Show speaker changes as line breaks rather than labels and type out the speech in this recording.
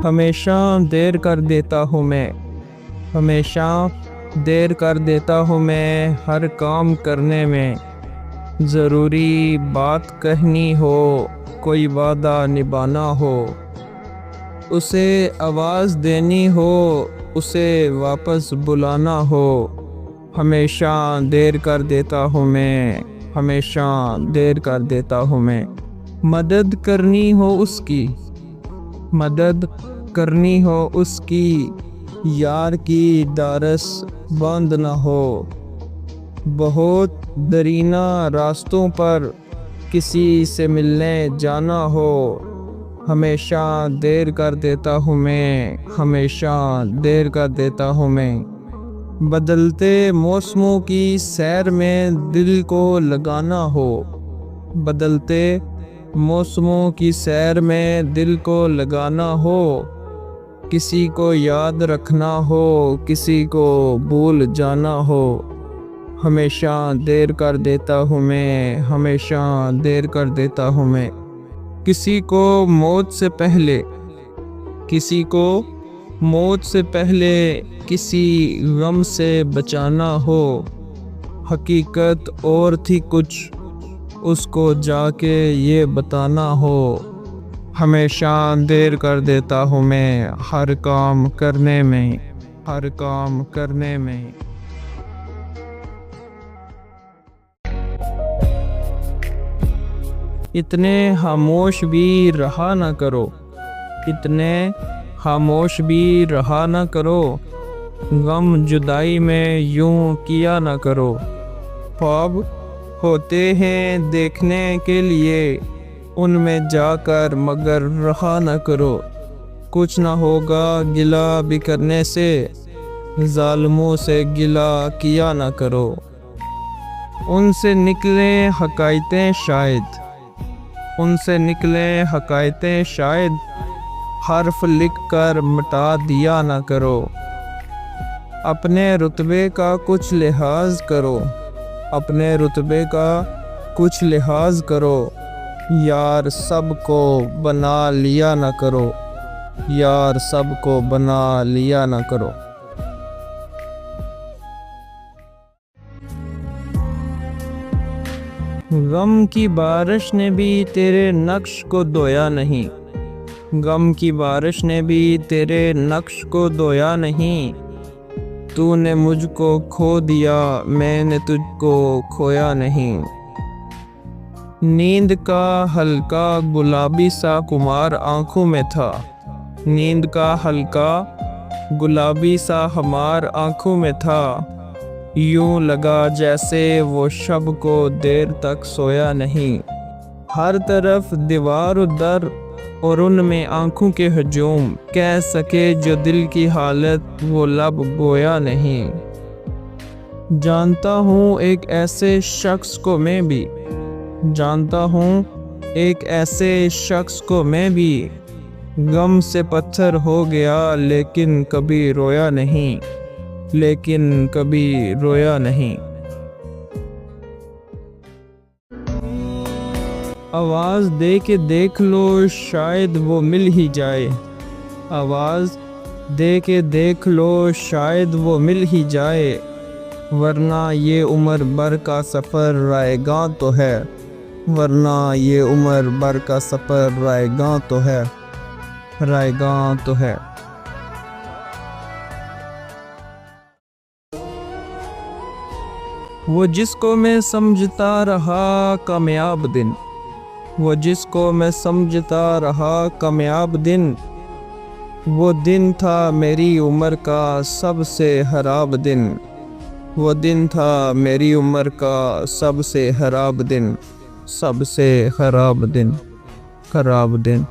ہمیشہ دیر کر دیتا ہوں میں، ہمیشہ دیر کر دیتا ہوں میں ہر کام کرنے میں۔ ضروری بات کہنی ہو، کوئی وعدہ نبھانا ہو، اسے آواز دینی ہو، اسے واپس بلانا ہو، ہمیشہ دیر کر دیتا ہوں میں، ہمیشہ دیر کر دیتا ہوں میں۔ مدد کرنی ہو اس کی، مدد کرنی ہو اس کی، یار کی ڈارس باندھنا ہو۔ بہت درینہ راستوں پر کسی سے ملنے جانا ہو، ہمیشہ دیر کر دیتا ہوں میں، ہمیشہ دیر کر دیتا ہوں میں۔ بدلتے موسموں کی سیر میں دل کو لگانا ہو، بدلتے موسموں کی سیر میں دل کو لگانا ہو، کسی کو یاد رکھنا ہو، کسی کو بھول جانا ہو، ہمیشہ دیر کر دیتا ہوں میں، ہمیشہ دیر کر دیتا ہوں میں۔ کسی کو موت سے پہلے، کسی کو موت سے پہلے کسی غم سے بچانا ہو، حقیقت اور تھی کچھ اس کو جا کے یہ بتانا ہو، ہمیشہ دیر کر دیتا ہوں میں ہر کام کرنے میں، ہر کام کرنے میں۔ اتنے خاموش بھی رہا نہ کرو، اتنے خاموش بھی رہا نہ کرو، غم جدائی میں یوں کیا نہ کرو۔ خواب ہوتے ہیں دیکھنے کے لیے ان میں جا کر مگر رہا نہ کرو۔ کچھ نہ ہوگا گلہ بھی کرنے سے، ظالموں سے گلہ کیا نہ کرو۔ ان سے نکلے حکایتیں شاید، ان سے نکلے حکایتیں شاید، حرف لکھ کر مٹا دیا نہ کرو۔ اپنے رتبے کا کچھ لحاظ کرو، اپنے رتبے کا کچھ لحاظ کرو، یار سب کو بنا لیا نہ کرو، یار سب کو بنا لیا نہ کرو۔ غم کی بارش نے بھی تیرے نقش کو دھویا نہیں، غم کی بارش نے بھی تیرے نقش کو دھویا نہیں۔ تو نے مجھ کو کھو دیا، میں نے تجھ کو کھویا نہیں۔ نیند کا ہلکا گلابی سا خمار آنکھوں میں تھا، نیند کا ہلکا گلابی سا خمار آنکھوں میں تھا، یوں لگا جیسے وہ شب کو دیر تک سویا نہیں۔ ہر طرف دیوار و در اور ان میں آنکھوں کے ہجوم، کہہ سکے جو دل کی حالت وہ لب گویا نہیں۔ جانتا ہوں ایک ایسے شخص کو میں بھی، جانتا ہوں ایک ایسے شخص کو میں بھی، غم سے پتھر ہو گیا لیکن کبھی رویا نہیں، لیکن کبھی رویا نہیں۔ آواز دے کے دیکھ لو شاید وہ مل ہی جائے، آواز دے کے دیکھ لو شاید وہ مل ہی جائے، ورنہ یہ عمر بھر کا سفر رائے گاں تو ہے، ورنہ یہ عمر بھر کا سفر رائے گاں تو ہے، رائے گاں تو ہے۔ وہ جس کو میں سمجھتا رہا کامیاب دن، وہ جس کو میں سمجھتا رہا کامیاب دن، وہ دن تھا میری عمر کا سب سے خراب دن، وہ دن تھا میری عمر کا سب سے خراب دن، سب سے خراب دن، خراب دن۔